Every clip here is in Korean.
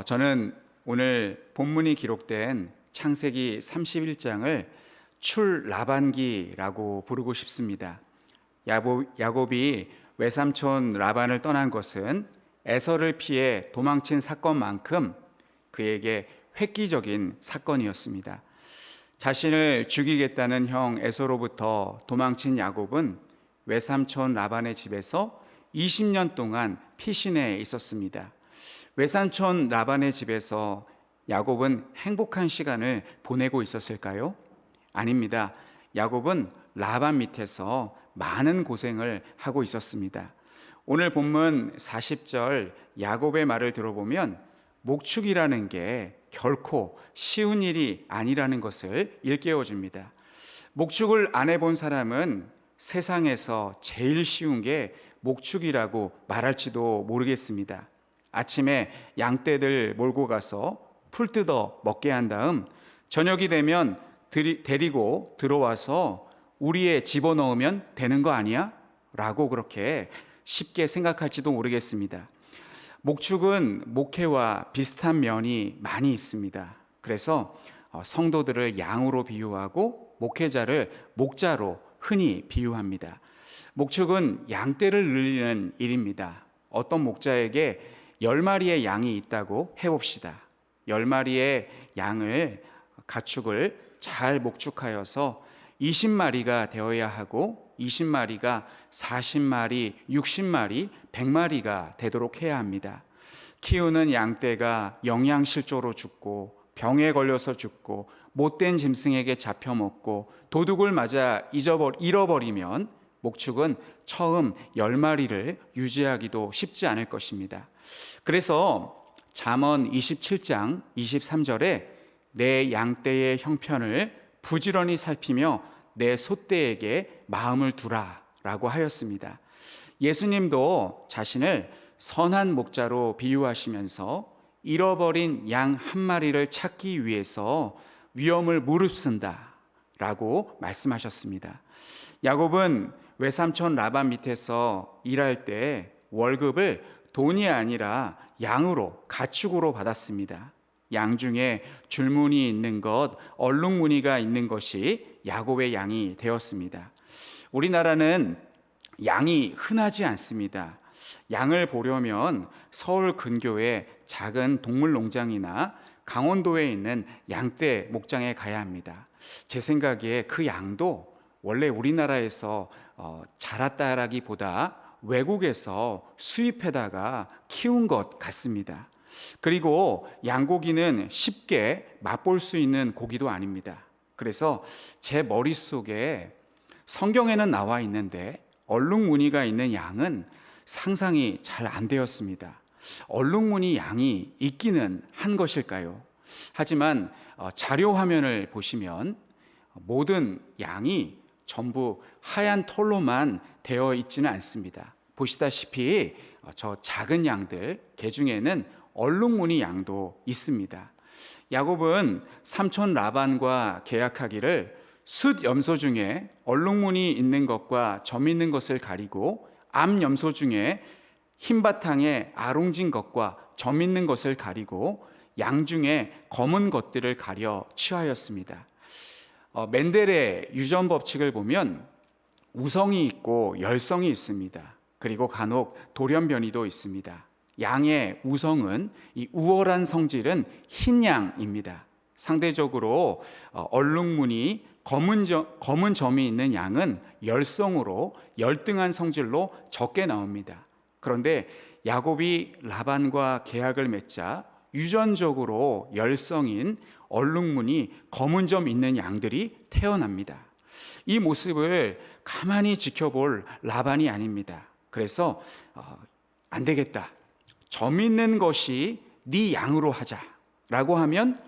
저는 오늘 본문이 기록된 창세기 31장을 출라반기라고 부르고 싶습니다. 야곱이 외삼촌 라반을 떠난 것은 에서를 피해 도망친 사건만큼 그에게 획기적인 사건이었습니다. 자신을 죽이겠다는 형 에서로부터 도망친 야곱은 외삼촌 라반의 집에서 20년 동안 피신해 있었습니다. 외삼촌 라반의 집에서 야곱은 행복한 시간을 보내고 있었을까요? 아닙니다. 야곱은 라반 밑에서 많은 고생을 하고 있었습니다. 오늘 본문 40절 야곱의 말을 들어보면 목축이라는 게 결코 쉬운 일이 아니라는 것을 일깨워줍니다. 목축을 안 해본 사람은 세상에서 제일 쉬운 게 목축이라고 말할지도 모르겠습니다. 아침에 양떼들 몰고 가서 풀 뜯어 먹게 한 다음 저녁이 되면 데리고 들어와서 우리에 집어넣으면 되는 거 아니야? 라고 그렇게 쉽게 생각할지도 모르겠습니다. 목축은 목회와 비슷한 면이 많이 있습니다. 그래서 성도들을 양으로 비유하고 목회자를 목자로 흔히 비유합니다. 목축은 양떼를 늘리는 일입니다. 어떤 목자에게 10마리의 양이 있다고 해봅시다. 10마리의 양을 가축을 잘 목축하여서 20마리가 되어야 하고 20마리가 40마리, 60마리, 100마리가 되도록 해야 합니다. 키우는 양떼가 영양실조로 죽고 병에 걸려서 죽고 못된 짐승에게 잡혀먹고 도둑을 맞아 잃어버리면 목축은 처음 10마리를 유지하기도 쉽지 않을 것입니다. 그래서 잠언 27장 23절에 내 양떼의 형편을 부지런히 살피며 내 소떼에게 마음을 두라 라고 하였습니다. 예수님도 자신을 선한 목자로 비유하시면서 잃어버린 양 한 마리를 찾기 위해서 위험을 무릅쓴다 라고 말씀하셨습니다. 야곱은 외삼촌 라반 밑에서 일할 때 월급을 돈이 아니라 양으로, 가축으로 받았습니다. 양 중에 줄무늬 있는 것, 얼룩무늬가 있는 것이 야곱의 양이 되었습니다. 우리나라는 양이 흔하지 않습니다. 양을 보려면 서울 근교의 작은 동물농장이나 강원도에 있는 양떼 목장에 가야 합니다. 제 생각에 그 양도 원래 우리나라에서 자랐다라기보다 외국에서 수입해다가 키운 것 같습니다. 그리고 양고기는 쉽게 맛볼 수 있는 고기도 아닙니다. 그래서 제 머릿속에 성경에는 나와 있는데 얼룩무늬가 있는 양은 상상이 잘 안 되었습니다. 얼룩무늬 양이 있기는 한 것일까요? 하지만 자료 화면을 보시면 모든 양이 전부 하얀 털로만 되어 있지는 않습니다. 보시다시피 저 작은 양들, 개 중에는 얼룩무늬 양도 있습니다. 야곱은 삼촌 라반과 계약하기를 숫 염소 중에 얼룩무늬 있는 것과 점 있는 것을 가리고 암 염소 중에 흰 바탕에 아롱진 것과 점 있는 것을 가리고 양 중에 검은 것들을 가려 취하였습니다. 멘델의 유전 법칙을 보면 우성이 있고 열성이 있습니다. 그리고 간혹 돌연변이도 있습니다. 양의 우성은, 이 우월한 성질은 흰 양입니다. 상대적으로 얼룩무늬 검은 점이 있는 양은 열성으로 열등한 성질로 적게 나옵니다. 그런데 야곱이 라반과 계약을 맺자 유전적으로 열성인 얼룩무늬 검은 점 있는 양들이 태어납니다. 이 모습을 가만히 지켜볼 라반이 아닙니다. 그래서 안 되겠다. 점 있는 것이 네 양으로 하자라고 하면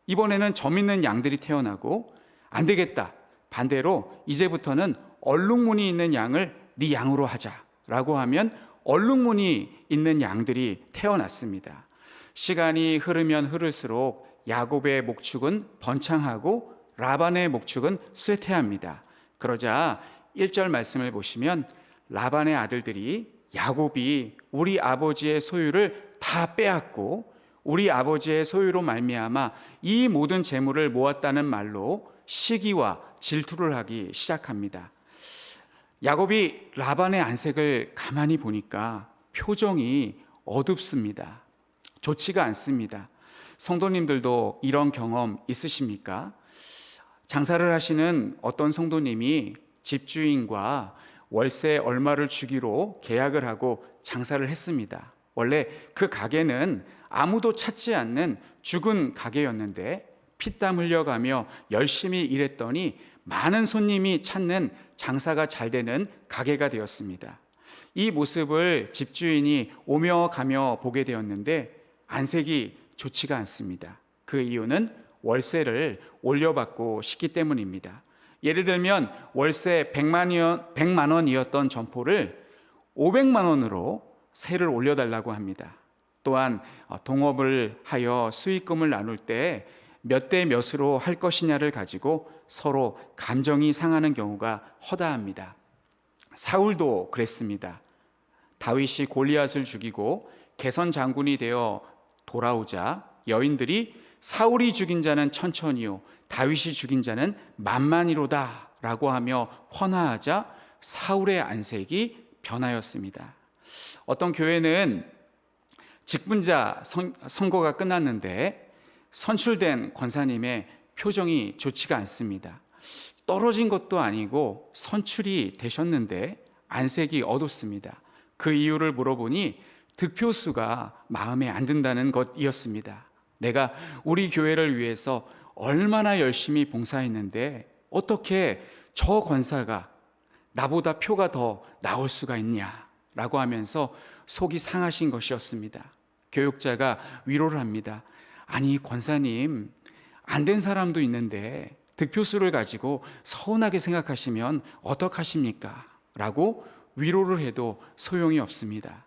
이번에는 점 있는 양들이 태어나고 안 되겠다. 반대로 이제부터는 얼룩무늬 있는 양을 네 양으로 하자라고 하면 얼룩무늬 있는 양들이 태어났습니다. 시간이 흐르면 흐를수록 야곱의 목축은 번창하고 라반의 목축은 쇠퇴합니다. 그러자 1절 말씀을 보시면 라반의 아들들이 야곱이 우리 아버지의 소유를 다 빼앗고 우리 아버지의 소유로 말미암아 이 모든 재물을 모았다는 말로 시기와 질투를 하기 시작합니다. 야곱이 라반의 안색을 가만히 보니까 표정이 어둡습니다. 좋지가 않습니다. 성도님들도 이런 경험 있으십니까? 장사를 하시는 어떤 성도님이 집주인과 월세 얼마를 주기로 계약을 하고 장사를 했습니다. 원래 그 가게는 아무도 찾지 않는 죽은 가게였는데 피땀 흘려가며 열심히 일했더니 많은 손님이 찾는 장사가 잘 되는 가게가 되었습니다. 이 모습을 집주인이 오며 가며 보게 되었는데 안색이 좋지가 않습니다. 그 이유는 월세를 올려받고 싶기 때문입니다. 예를 들면 월세 100만 원이었던 점포를 500만 원으로 세를 올려달라고 합니다. 또한 동업을 하여 수익금을 나눌 때 몇 대 몇으로 할 것이냐를 가지고 서로 감정이 상하는 경우가 허다합니다. 사울도 그랬습니다. 다윗이 골리앗을 죽이고 개선 장군이 되어 돌아오자 여인들이 사울이 죽인 자는 천천히요 다윗이 죽인 자는 만만이로다 라고 하며 헌화하자 사울의 안색이 변하였습니다. 어떤 교회는 직분자 선거가 끝났는데 선출된 권사님의 표정이 좋지가 않습니다. 떨어진 것도 아니고 선출이 되셨는데 안색이 어둡습니다. 그 이유를 물어보니 득표수가 마음에 안 든다는 것이었습니다. 내가 우리 교회를 위해서 얼마나 열심히 봉사했는데 어떻게 저 권사가 나보다 표가 더 나올 수가 있냐라고 하면서 속이 상하신 것이었습니다. 교육자가 위로를 합니다. 아니 권사님, 안 된 사람도 있는데 득표수를 가지고 서운하게 생각하시면 어떡하십니까? 라고 위로를 해도 소용이 없습니다.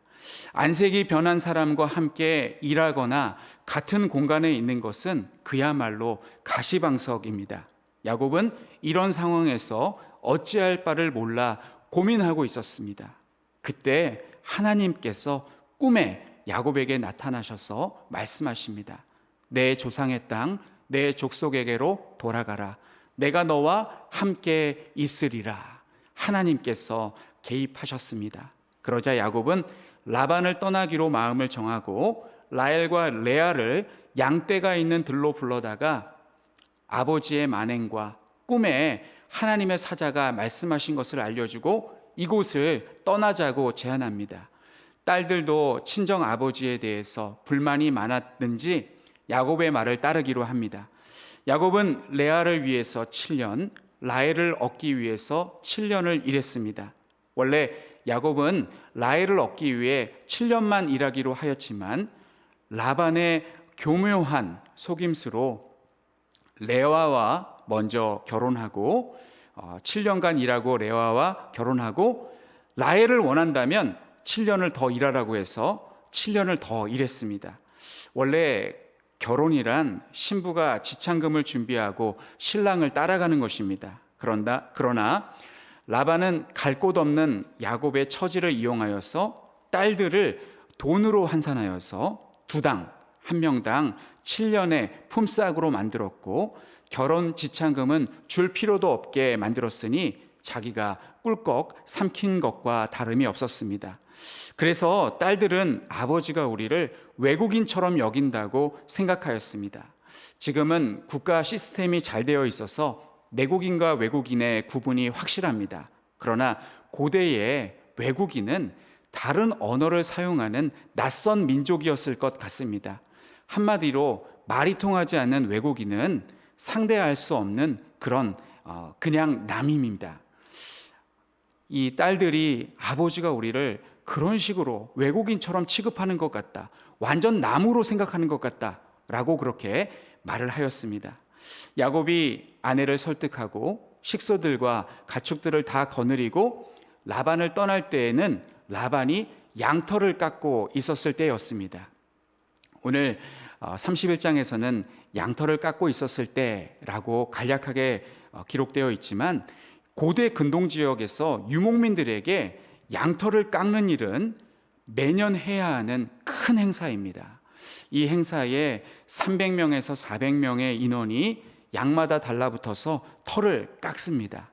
안색이 변한 사람과 함께 일하거나 같은 공간에 있는 것은 그야말로 가시방석입니다. 야곱은 이런 상황에서 어찌할 바를 몰라 고민하고 있었습니다. 그때 하나님께서 꿈에 야곱에게 나타나셔서 말씀하십니다. 내 조상의 땅, 내 족속에게로 돌아가라. 내가 너와 함께 있으리라. 하나님께서 개입하셨습니다. 그러자 야곱은 라반을 떠나기로 마음을 정하고 라헬과 레아를 양떼가 있는 들로 불러다가 아버지의 만행과 꿈에 하나님의 사자가 말씀하신 것을 알려주고 이곳을 떠나자고 제안합니다. 딸들도 친정 아버지에 대해서 불만이 많았는지 야곱의 말을 따르기로 합니다. 야곱은 레아를 위해서 7년, 라헬을 얻기 위해서 7년을 일했습니다. 원래 야곱은 라헬을 얻기 위해 7년만 일하기로 하였지만 라반의 교묘한 속임수로 레아와 먼저 결혼하고 7년간 일하고 레아와 결혼하고 라헬을 원한다면 7년을 더 일하라고 해서 7년을 더 일했습니다. 원래 결혼이란 신부가 지창금을 준비하고 신랑을 따라가는 것입니다. 그러나 라반은 갈 곳 없는 야곱의 처지를 이용하여서 딸들을 돈으로 환산하여서 두당 한 명당 7년의 품삯으로 만들었고 결혼 지창금은 줄 필요도 없게 만들었으니 자기가 꿀꺽 삼킨 것과 다름이 없었습니다. 그래서 딸들은 아버지가 우리를 외국인처럼 여긴다고 생각하였습니다. 지금은 국가 시스템이 잘 되어 있어서 내국인과 외국인의 구분이 확실합니다. 그러나 고대의 외국인은 다른 언어를 사용하는 낯선 민족이었을 것 같습니다. 한마디로 말이 통하지 않는 외국인은 상대할 수 없는 그냥 남임입니다. 이 딸들이 아버지가 우리를 그런 식으로 외국인처럼 취급하는 것 같다, 완전 남으로 생각하는 것 같다 라고 그렇게 말을 하였습니다. 야곱이 아내를 설득하고 식소들과 가축들을 다 거느리고 라반을 떠날 때에는 라반이 양털을 깎고 있었을 때였습니다. 오늘 31장에서는 양털을 깎고 있었을 때라고 간략하게 기록되어 있지만 고대 근동 지역에서 유목민들에게 양털을 깎는 일은 매년 해야 하는 큰 행사입니다. 이 행사에 300명에서 400명의 인원이 양마다 달라붙어서 털을 깎습니다.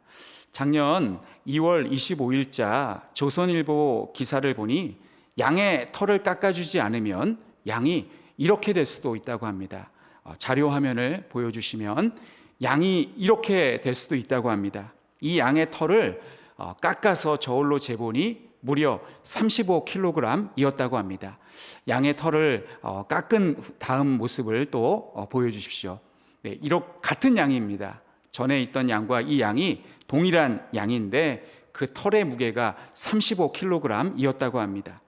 작년 2월 25일자 조선일보 기사를 보니 양의 털을 깎아주지 않으면 양이 이렇게 될 수도 있다고 합니다. 자료 화면을 보여주시면 양이 이렇게 될 수도 있다고 합니다. 이 양의 털을 깎아서 저울로 재보니 무려 35kg이었다고 합니다. 양의 털을 깎은 다음 모습을 또 보여주십시오. 네, 같은 양입니다. 전에 있던 양과 이 양이 동일한 양인데 그 털의 무게가 35kg이었다고 합니다.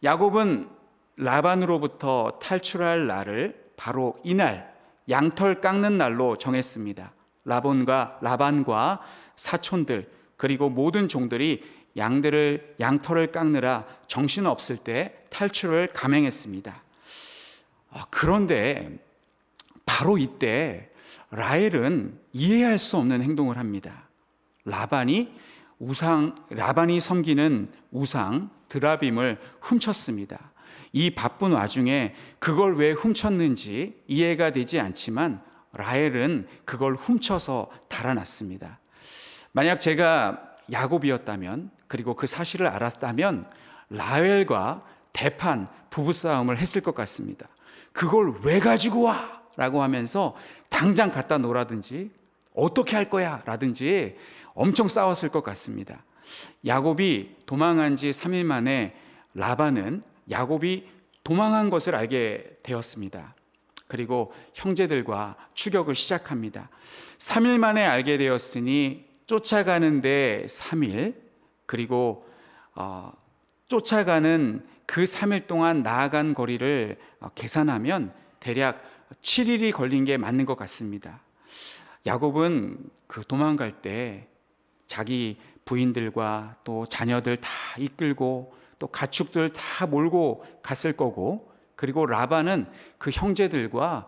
야곱은 라반으로부터 탈출할 날을 바로 이날 양털 깎는 날로 정했습니다. 라반과 사촌들 그리고 모든 종들이 양털을 깎느라 정신없을 때 탈출을 감행했습니다. 그런데 바로 이때 라헬은 이해할 수 없는 행동을 합니다. 라반이 섬기는 우상 드라빔을 훔쳤습니다. 이 바쁜 와중에 그걸 왜 훔쳤는지 이해가 되지 않지만 라헬은 그걸 훔쳐서 달아났습니다. 만약 제가 야곱이었다면 그리고 그 사실을 알았다면 라헬과 대판 부부싸움을 했을 것 같습니다. 그걸 왜 가지고 와? 라고 하면서 당장 갖다 놓으라든지 어떻게 할 거야? 라든지 엄청 싸웠을 것 같습니다. 야곱이 도망한 지 3일 만에 라반은 야곱이 도망한 것을 알게 되었습니다. 그리고 형제들과 추격을 시작합니다. 3일 만에 알게 되었으니 쫓아가는데 3일 그리고 쫓아가는 그 3일 동안 나아간 거리를 계산하면 대략 7일이 걸린 게 맞는 것 같습니다. 야곱은 그 도망갈 때 자기 부인들과 또 자녀들 다 이끌고 또 가축들 다 몰고 갔을 거고 그리고 라반은 그 형제들과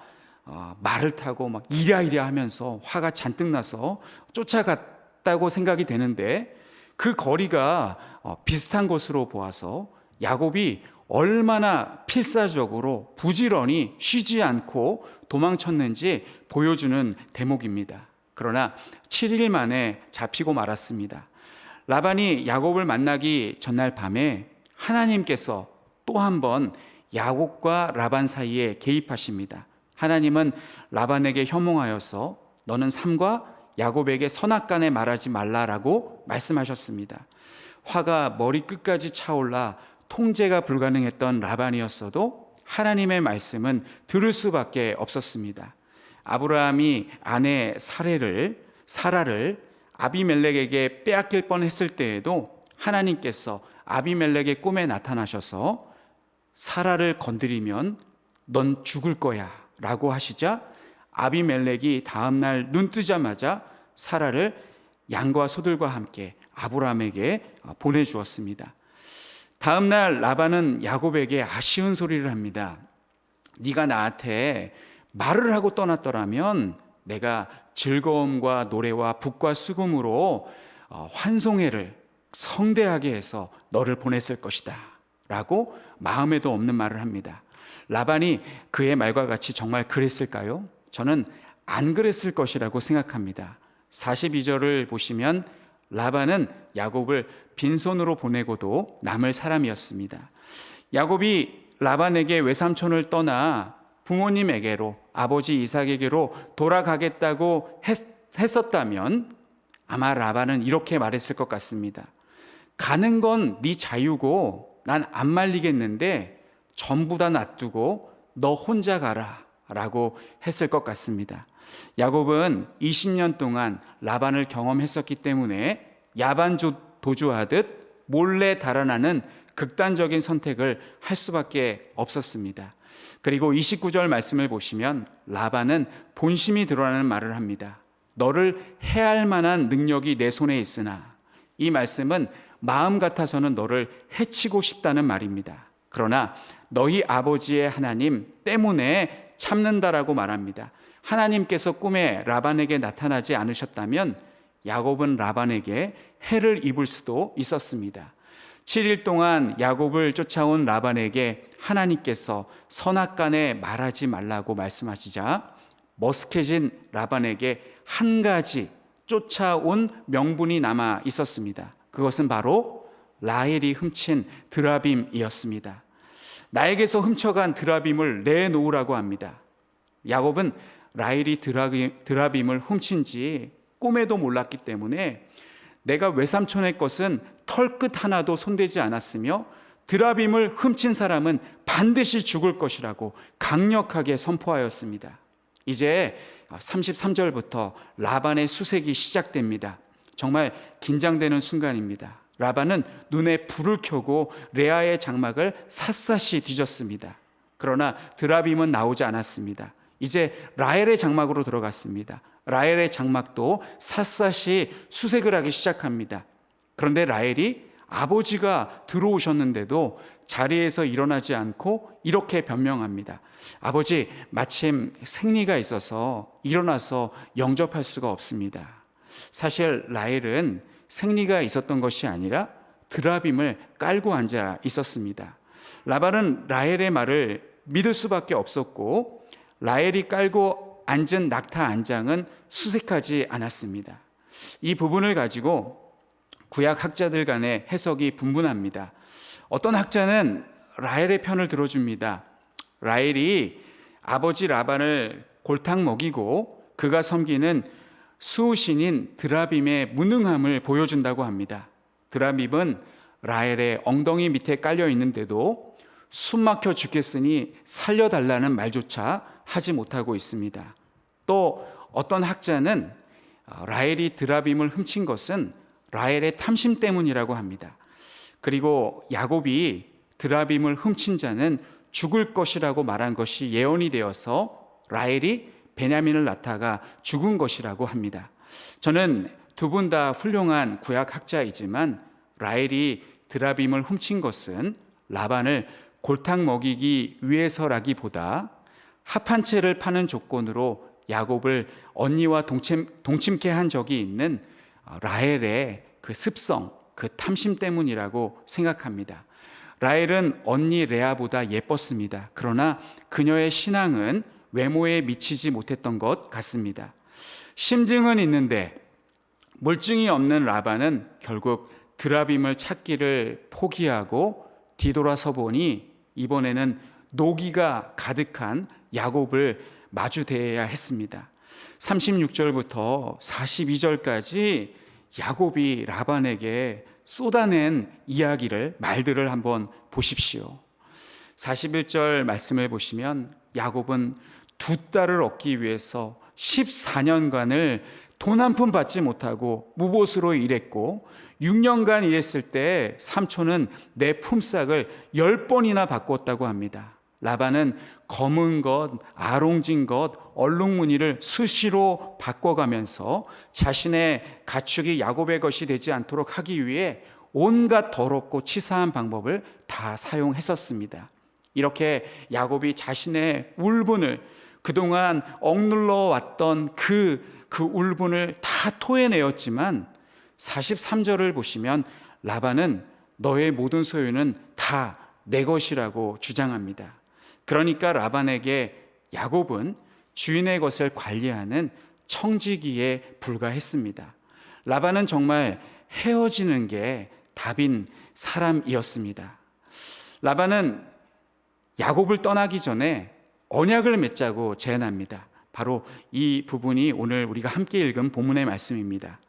말을 타고 막 이랴이랴 하면서 화가 잔뜩 나서 쫓아갔다고 생각이 되는데 그 거리가 비슷한 것으로 보아서 야곱이 얼마나 필사적으로 부지런히 쉬지 않고 도망쳤는지 보여주는 대목입니다. 그러나 7일 만에 잡히고 말았습니다. 라반이 야곱을 만나기 전날 밤에 하나님께서 또 한 번 야곱과 라반 사이에 개입하십니다. 하나님은 라반에게 현몽하여서 너는 삼가 야곱에게 선악간에 말하지 말라라고 말씀하셨습니다. 화가 머리끝까지 차올라 통제가 불가능했던 라반이었어도 하나님의 말씀은 들을 수밖에 없었습니다. 아브라함이 아내 사라를 아비멜렉에게 빼앗길 뻔했을 때에도 하나님께서 아비멜렉의 꿈에 나타나셔서 사라를 건드리면 넌 죽을 거야 라고 하시자 아비멜렉이 다음날 눈 뜨자마자 사라를 양과 소들과 함께 아브라함에게 보내주었습니다. 다음날 라반은 야곱에게 아쉬운 소리를 합니다. 네가 나한테 말을 하고 떠났더라면 내가 즐거움과 노래와 북과 수금으로 환송회를 성대하게 해서 너를 보냈을 것이다 라고 마음에도 없는 말을 합니다. 라반이 그의 말과 같이 정말 그랬을까요? 저는 안 그랬을 것이라고 생각합니다. 42절을 보시면 라반은 야곱을 빈손으로 보내고도 남을 사람이었습니다. 야곱이 라반에게 외삼촌을 떠나 부모님에게로 아버지 이삭에게로 돌아가겠다고 했었다면 아마 라반은 이렇게 말했을 것 같습니다. 가는 건 네 자유고 난 안 말리겠는데 전부 다 놔두고 너 혼자 가라 라고 했을 것 같습니다. 야곱은 20년 동안 라반을 경험했었기 때문에 야반 도주하듯 몰래 달아나는 극단적인 선택을 할 수밖에 없었습니다. 그리고 29절 말씀을 보시면 라반은 본심이 드러나는 말을 합니다. 너를 해할 만한 능력이 내 손에 있으나 이 말씀은 마음 같아서는 너를 해치고 싶다는 말입니다. 그러나 너희 아버지의 하나님 때문에 참는다라고 말합니다. 하나님께서 꿈에 라반에게 나타나지 않으셨다면 야곱은 라반에게 해를 입을 수도 있었습니다. 7일 동안 야곱을 쫓아온 라반에게 하나님께서 선악간에 말하지 말라고 말씀하시자 머쓱해진 라반에게 한 가지 쫓아온 명분이 남아 있었습니다. 그것은 바로 라헬이 훔친 드라빔이었습니다. 나에게서 훔쳐간 드라빔을 내놓으라고 합니다. 야곱은 라헬이 드라빔을 훔친지 꿈에도 몰랐기 때문에 내가 외삼촌의 것은 털끝 하나도 손대지 않았으며 드라빔을 훔친 사람은 반드시 죽을 것이라고 강력하게 선포하였습니다. 이제 33절부터 라반의 수색이 시작됩니다. 정말 긴장되는 순간입니다. 라반은 눈에 불을 켜고 레아의 장막을 샅샅이 뒤졌습니다. 그러나 드라빔은 나오지 않았습니다. 이제 라헬의 장막으로 들어갔습니다. 라헬의 장막도 샅샅이 수색을 하기 시작합니다. 그런데 라헬이 아버지가 들어오셨는데도 자리에서 일어나지 않고 이렇게 변명합니다. 아버지, 마침 생리가 있어서 일어나서 영접할 수가 없습니다. 사실 라헬은 생리가 있었던 것이 아니라 드라빔을 깔고 앉아 있었습니다. 라반은 라헬의 말을 믿을 수밖에 없었고 라헬이 깔고 앉은 낙타 안장은 수색하지 않았습니다. 이 부분을 가지고 구약 학자들 간의 해석이 분분합니다. 어떤 학자는 라헬의 편을 들어줍니다. 라헬이 아버지 라반을 골탕 먹이고 그가 섬기는 수신인 드라빔의 무능함을 보여준다고 합니다. 드라빔은 라헬의 엉덩이 밑에 깔려 있는데도 숨 막혀 죽겠으니 살려달라는 말조차 하지 못하고 있습니다. 또 어떤 학자는 라헬이 드라빔을 훔친 것은 라헬의 탐심 때문이라고 합니다. 그리고 야곱이 드라빔을 훔친 자는 죽을 것이라고 말한 것이 예언이 되어서 라헬이 베냐민을 낳다가 죽은 것이라고 합니다. 저는 두 분 다 훌륭한 구약 학자이지만 라헬이 드라빔을 훔친 것은 라반을 골탕 먹이기 위해서라기보다 합한 채를 파는 조건으로 야곱을 언니와 동침케 한 적이 있는 라헬의 그 습성, 그 탐심 때문이라고 생각합니다. 라헬은 언니 레아보다 예뻤습니다. 그러나 그녀의 신앙은 외모에 미치지 못했던 것 같습니다. 심증은 있는데 물증이 없는 라반은 결국 드라빔을 찾기를 포기하고 뒤돌아서 보니 이번에는 노기가 가득한 야곱을 마주대해야 했습니다. 36절부터 42절까지 야곱이 라반에게 쏟아낸 말들을 한번 보십시오. 41절 말씀을 보시면 야곱은 두 딸을 얻기 위해서 14년간을 돈 한 푼 받지 못하고 무보수로 일했고 6년간 일했을 때 삼촌은 내 품삯을 10번이나 바꿨다고 합니다. 라반은 검은 것, 아롱진 것, 얼룩무늬를 수시로 바꿔가면서 자신의 가축이 야곱의 것이 되지 않도록 하기 위해 온갖 더럽고 치사한 방법을 다 사용했었습니다. 이렇게 야곱이 자신의 울분을 그동안 억눌러 왔던 그 울분을 다 토해내었지만 43절을 보시면 라반은 너의 모든 소유는 다 내 것이라고 주장합니다. 그러니까 라반에게 야곱은 주인의 것을 관리하는 청지기에 불과했습니다. 라반은 정말 헤어지는 게 답인 사람이었습니다. 라반은 야곱을 떠나기 전에 언약을 맺자고 제안합니다. 바로 이 부분이 오늘 우리가 함께 읽은 본문의 말씀입니다.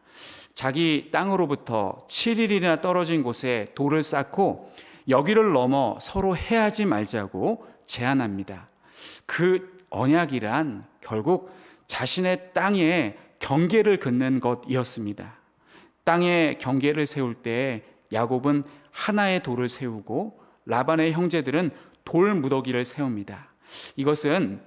자기 땅으로부터 7일이나 떨어진 곳에 돌을 쌓고 여기를 넘어 서로 해하지 말자고 제안합니다. 그 언약이란 결국 자신의 땅에 경계를 긋는 것이었습니다. 땅에 경계를 세울 때 야곱은 하나의 돌을 세우고 라반의 형제들은 돌 무더기를 세웁니다. 이것은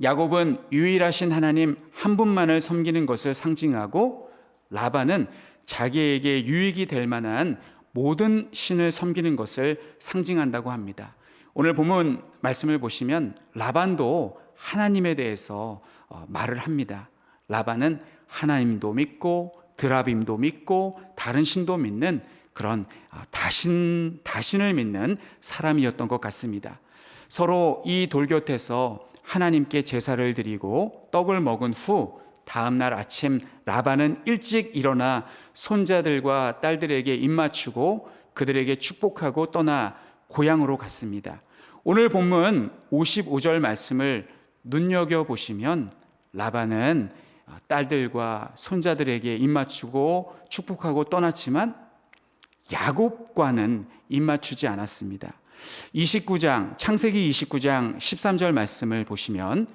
야곱은 유일하신 하나님 한 분만을 섬기는 것을 상징하고 라반은 자기에게 유익이 될 만한 모든 신을 섬기는 것을 상징한다고 합니다. 오늘 본문 말씀을 보시면 라반도 하나님에 대해서 말을 합니다. 라반은 하나님도 믿고 드라빔도 믿고 다른 신도 믿는 그런 다신을 믿는 사람이었던 것 같습니다. 서로 이 돌 곁에서 하나님께 제사를 드리고 떡을 먹은 후 다음 날 아침 라반은 일찍 일어나 손자들과 딸들에게 입맞추고 그들에게 축복하고 떠나 고향으로 갔습니다. 오늘 본문 55절 말씀을 눈여겨보시면 라반은 딸들과 손자들에게 입맞추고 축복하고 떠났지만 야곱과는 입맞추지 않았습니다. 창세기 29장 13절 말씀을 보시면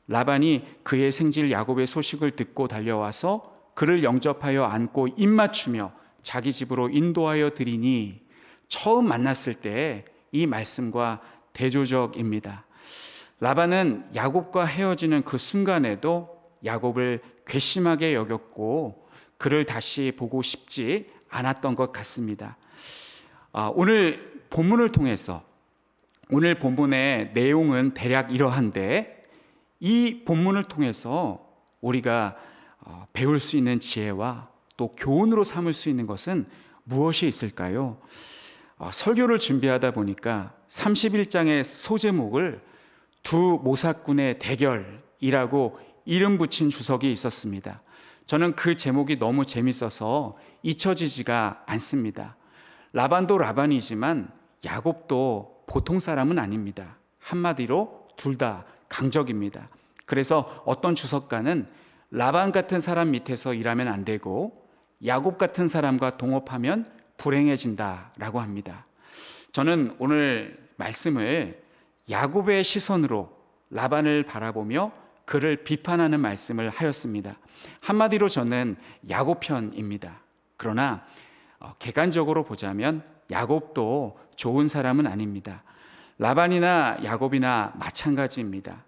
라반이 그의 생질 야곱의 소식을 듣고 달려와서 그를 영접하여 안고 입맞추며 자기 집으로 인도하여 드리니, 처음 만났을 때 이 말씀과 대조적입니다. 라반은 야곱과 헤어지는 그 순간에도 야곱을 괘씸하게 여겼고 그를 다시 보고 싶지 않았던 것 같습니다. 오늘 본문을 통해서, 오늘 본문의 내용은 대략 이러한데, 이 본문을 통해서 우리가 배울 수 있는 지혜와 또 교훈으로 삼을 수 있는 것은 무엇이 있을까요? 설교를 준비하다 보니까 31장의 소제목을 두 모사꾼의 대결이라고 이름 붙인 주석이 있었습니다. 저는 그 제목이 너무 재밌어서 잊혀지지가 않습니다. 라반도 라반이지만 야곱도 보통 사람은 아닙니다. 한마디로 둘 다 강적입니다. 그래서 어떤 주석가는 라반 같은 사람 밑에서 일하면 안 되고 야곱 같은 사람과 동업하면 불행해진다라고 합니다. 저는 오늘 말씀을 야곱의 시선으로 라반을 바라보며 그를 비판하는 말씀을 하였습니다. 한마디로 저는 야곱 편입니다. 그러나 객관적으로 보자면 야곱도 좋은 사람은 아닙니다. 라반이나 야곱이나 마찬가지입니다.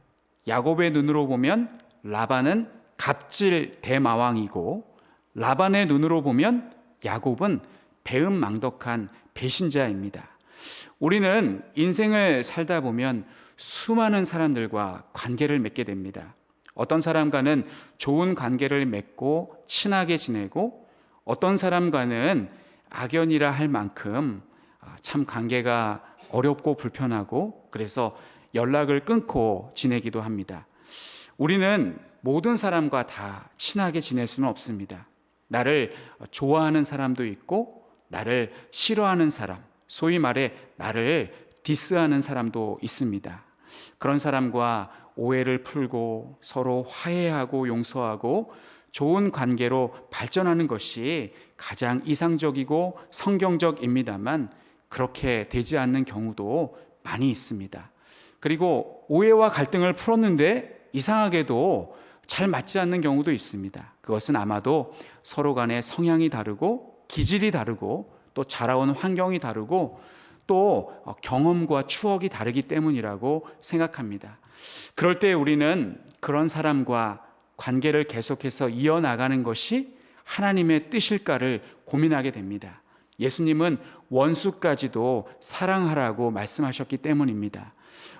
야곱의 눈으로 보면 라반은 갑질 대마왕이고, 라반의 눈으로 보면 야곱은 배은망덕한 배신자입니다. 우리는 인생을 살다 보면 수많은 사람들과 관계를 맺게 됩니다. 어떤 사람과는 좋은 관계를 맺고 친하게 지내고, 어떤 사람과는 악연이라 할 만큼 참 관계가 어렵고 불편하고, 그래서 연락을 끊고 지내기도 합니다. 우리는 모든 사람과 다 친하게 지낼 수는 없습니다. 나를 좋아하는 사람도 있고 나를 싫어하는 사람, 소위 말해 나를 디스하는 사람도 있습니다. 그런 사람과 오해를 풀고 서로 화해하고 용서하고 좋은 관계로 발전하는 것이 가장 이상적이고 성경적입니다만, 그렇게 되지 않는 경우도 많이 있습니다. 그리고 오해와 갈등을 풀었는데 이상하게도 잘 맞지 않는 경우도 있습니다. 그것은 아마도 서로 간의 성향이 다르고 기질이 다르고 또 자라온 환경이 다르고 또 경험과 추억이 다르기 때문이라고 생각합니다. 그럴 때 우리는 그런 사람과 관계를 계속해서 이어나가는 것이 하나님의 뜻일까를 고민하게 됩니다. 예수님은 원수까지도 사랑하라고 말씀하셨기 때문입니다.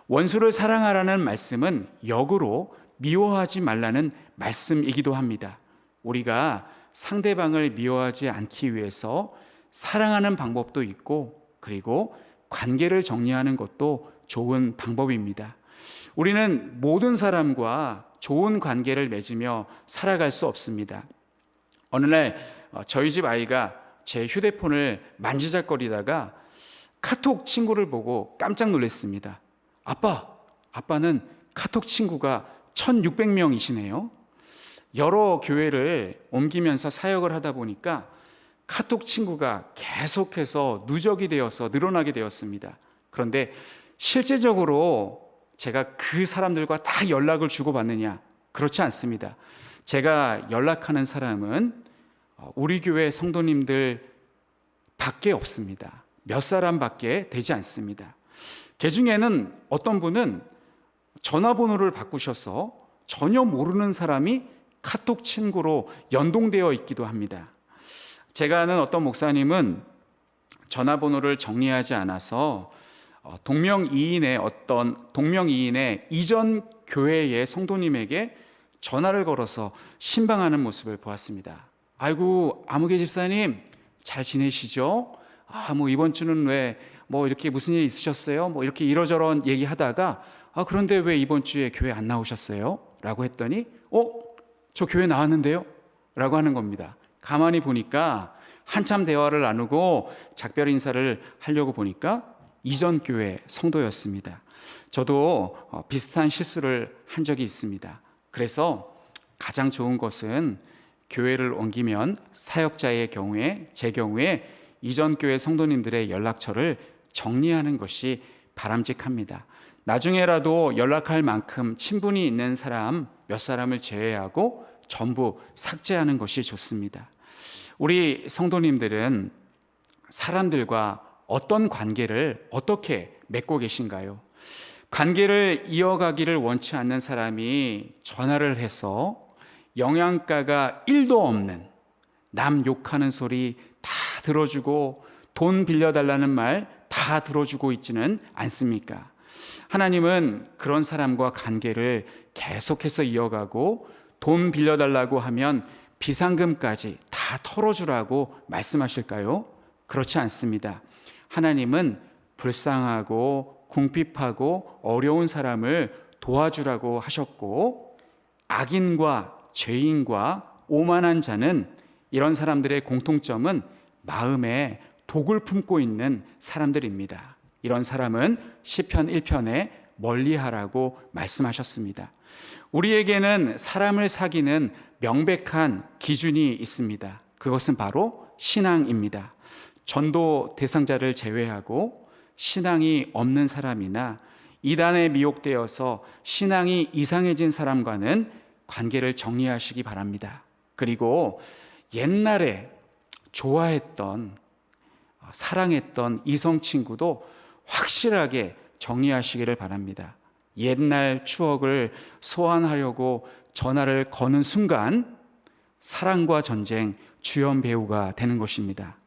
원수를 사랑하라는 말씀은 역으로 미워하지 말라는 말씀이기도 합니다. 우리가 상대방을 미워하지 않기 위해서 사랑하는 방법도 있고, 그리고 관계를 정리하는 것도 좋은 방법입니다. 우리는 모든 사람과 좋은 관계를 맺으며 살아갈 수 없습니다. 어느 날 저희 집 아이가 제 휴대폰을 만지작거리다가 카톡 친구를 보고 깜짝 놀랐습니다. 아빠는 카톡 친구가 1600명이시네요. 여러 교회를 옮기면서 사역을 하다 보니까 카톡 친구가 계속해서 누적이 되어서 늘어나게 되었습니다. 그런데 실제적으로 제가 그 사람들과 다 연락을 주고받느냐? 그렇지 않습니다. 제가 연락하는 사람은 우리 교회 성도님들 밖에 없습니다. 몇 사람밖에 되지 않습니다. 그 중에는 어떤 분은 전화번호를 바꾸셔서 전혀 모르는 사람이 카톡 친구로 연동되어 있기도 합니다. 제가 아는 어떤 목사님은 전화번호를 정리하지 않아서 동명이인의 이전 교회의 성도님에게 전화를 걸어서 신방하는 모습을 보았습니다. 아이고, 아무개 집사님 잘 지내시죠? 뭐 이번 주는 왜 뭐 이렇게 무슨 일 있으셨어요? 뭐 이렇게 이러저런 얘기하다가 그런데 왜 이번 주에 교회 안 나오셨어요? 라고 했더니 저 교회 나왔는데요? 라고 하는 겁니다. 가만히 보니까 한참 대화를 나누고 작별 인사를 하려고 보니까 이전 교회 성도였습니다. 저도 비슷한 실수를 한 적이 있습니다. 그래서 가장 좋은 것은 교회를 옮기면 사역자의 경우에, 제 경우에 이전 교회 성도님들의 연락처를 정리하는 것이 바람직합니다. 나중에라도 연락할 만큼 친분이 있는 사람 몇 사람을 제외하고 전부 삭제하는 것이 좋습니다. 우리 성도님들은 사람들과 어떤 관계를 어떻게 맺고 계신가요? 관계를 이어가기를 원치 않는 사람이 전화를 해서 영양가가 1도 없는 남 욕하는 소리 다 들어주고 돈 빌려달라는 말 다 들어주고 있지는 않습니까? 하나님은 그런 사람과 관계를 계속해서 이어가고 돈 빌려달라고 하면 비상금까지 다 털어주라고 말씀하실까요? 그렇지 않습니다. 하나님은 불쌍하고 궁핍하고 어려운 사람을 도와주라고 하셨고, 악인과 죄인과 오만한 자는, 이런 사람들의 공통점은 마음에 독을 품고 있는 사람들입니다. 이런 사람은 시편 1편에 멀리하라고 말씀하셨습니다. 우리에게는 사람을 사귀는 명백한 기준이 있습니다. 그것은 바로 신앙입니다. 전도 대상자를 제외하고 신앙이 없는 사람이나 이단에 미혹되어서 신앙이 이상해진 사람과는 관계를 정리하시기 바랍니다. 그리고 옛날에 좋아했던, 사랑했던 이성 친구도 확실하게 정리하시기를 바랍니다. 옛날 추억을 소환하려고 전화를 거는 순간 사랑과 전쟁 주연 배우가 되는 것입니다.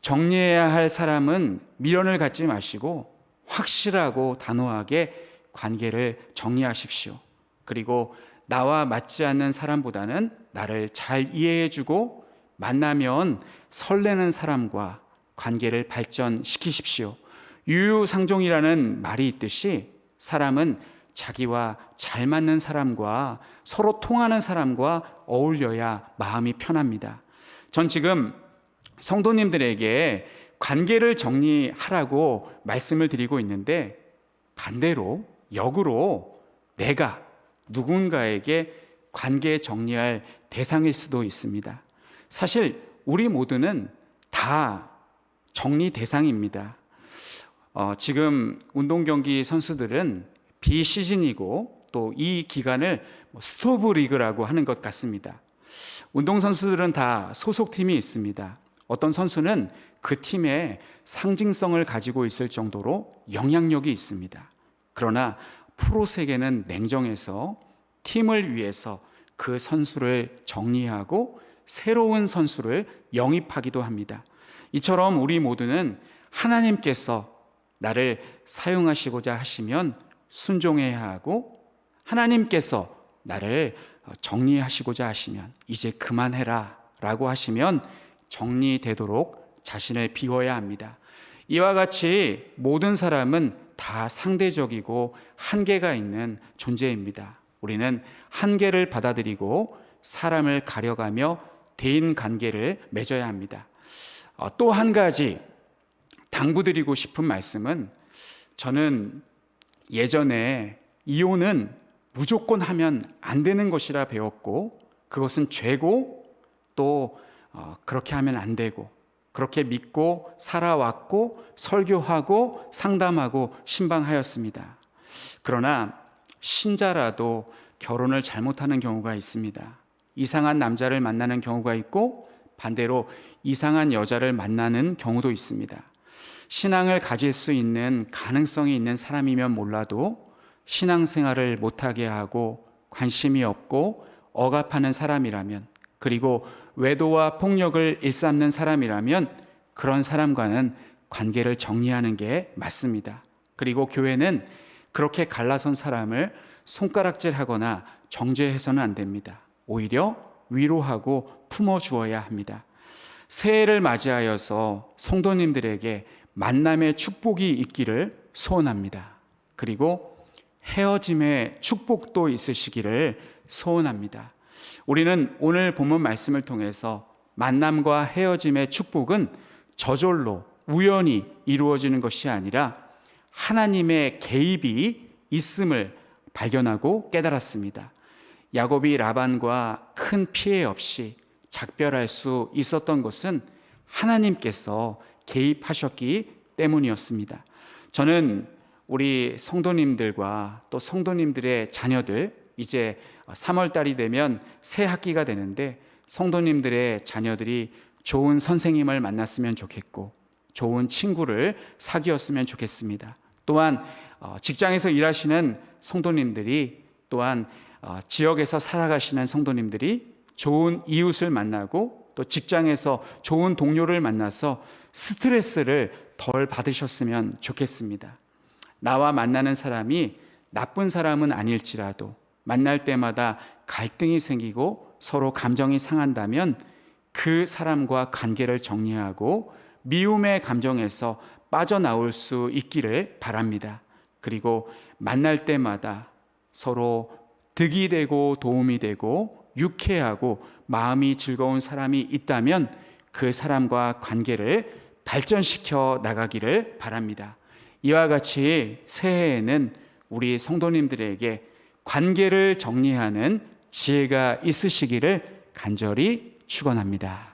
정리해야 할 사람은 미련을 갖지 마시고 확실하고 단호하게 관계를 정리하십시오. 그리고 나와 맞지 않는 사람보다는 나를 잘 이해해주고 만나면 설레는 사람과 관계를 발전시키십시오. 유유상종이라는 말이 있듯이 사람은 자기와 잘 맞는 사람과 서로 통하는 사람과 어울려야 마음이 편합니다. 전 지금 성도님들에게 관계를 정리하라고 말씀을 드리고 있는데, 반대로 역으로 내가 누군가에게 관계 정리할 대상일 수도 있습니다. 사실 우리 모두는 다 정리 대상입니다. 지금 운동경기 선수들은 비시즌이고 또 이 기간을 스토브 리그라고 하는 것 같습니다. 운동선수들은 다 소속팀이 있습니다. 어떤 선수는 그 팀의 상징성을 가지고 있을 정도로 영향력이 있습니다. 그러나 프로 세계는 냉정해서 팀을 위해서 그 선수를 정리하고 새로운 선수를 영입하기도 합니다. 이처럼 우리 모두는 하나님께서 나를 사용하시고자 하시면 순종해야 하고, 하나님께서 나를 정리하시고자 하시면 이제 그만해라 라고 하시면 정리되도록 자신을 비워야 합니다. 이와 같이 모든 사람은 다 상대적이고 한계가 있는 존재입니다. 우리는 한계를 받아들이고 사람을 가려가며 대인 관계를 맺어야 합니다. 또 한 가지 당부드리고 싶은 말씀은, 저는 예전에 이혼은 무조건 하면 안 되는 것이라 배웠고, 그것은 죄고 또 그렇게 하면 안 되고, 그렇게 믿고 살아왔고 설교하고 상담하고 신방하였습니다. 그러나 신자라도 결혼을 잘못하는 경우가 있습니다. 이상한 남자를 만나는 경우가 있고 반대로 이상한 여자를 만나는 경우도 있습니다. 신앙을 가질 수 있는 가능성이 있는 사람이면 몰라도 신앙생활을 못하게 하고 관심이 없고 억압하는 사람이라면, 그리고 외도와 폭력을 일삼는 사람이라면 그런 사람과는 관계를 정리하는 게 맞습니다. 그리고 교회는 그렇게 갈라선 사람을 손가락질하거나 정죄해서는 안 됩니다. 오히려 위로하고 품어주어야 합니다. 새해를 맞이하여서 성도님들에게 만남의 축복이 있기를 소원합니다. 그리고 헤어짐의 축복도 있으시기를 소원합니다. 우리는 오늘 본문 말씀을 통해서 만남과 헤어짐의 축복은 저절로 우연히 이루어지는 것이 아니라 하나님의 개입이 있음을 발견하고 깨달았습니다. 야곱이 라반과 큰 피해 없이 작별할 수 있었던 것은 하나님께서 개입하셨기 때문이었습니다. 저는 우리 성도님들과 또 성도님들의 자녀들, 이제 3월 달이 되면 새 학기가 되는데 성도님들의 자녀들이 좋은 선생님을 만났으면 좋겠고 좋은 친구를 사귀었으면 좋겠습니다. 또한 직장에서 일하시는 성도님들이, 또한 지역에서 살아가시는 성도님들이 좋은 이웃을 만나고 또 직장에서 좋은 동료를 만나서 스트레스를 덜 받으셨으면 좋겠습니다. 나와 만나는 사람이 나쁜 사람은 아닐지라도 만날 때마다 갈등이 생기고 서로 감정이 상한다면 그 사람과 관계를 정리하고 미움의 감정에서 빠져나올 수 있기를 바랍니다. 그리고 만날 때마다 서로 득이 되고 도움이 되고 유쾌하고 마음이 즐거운 사람이 있다면 그 사람과 관계를 발전시켜 나가기를 바랍니다. 이와 같이 새해에는 우리 성도님들에게 관계를 정리하는 지혜가 있으시기를 간절히 축원합니다.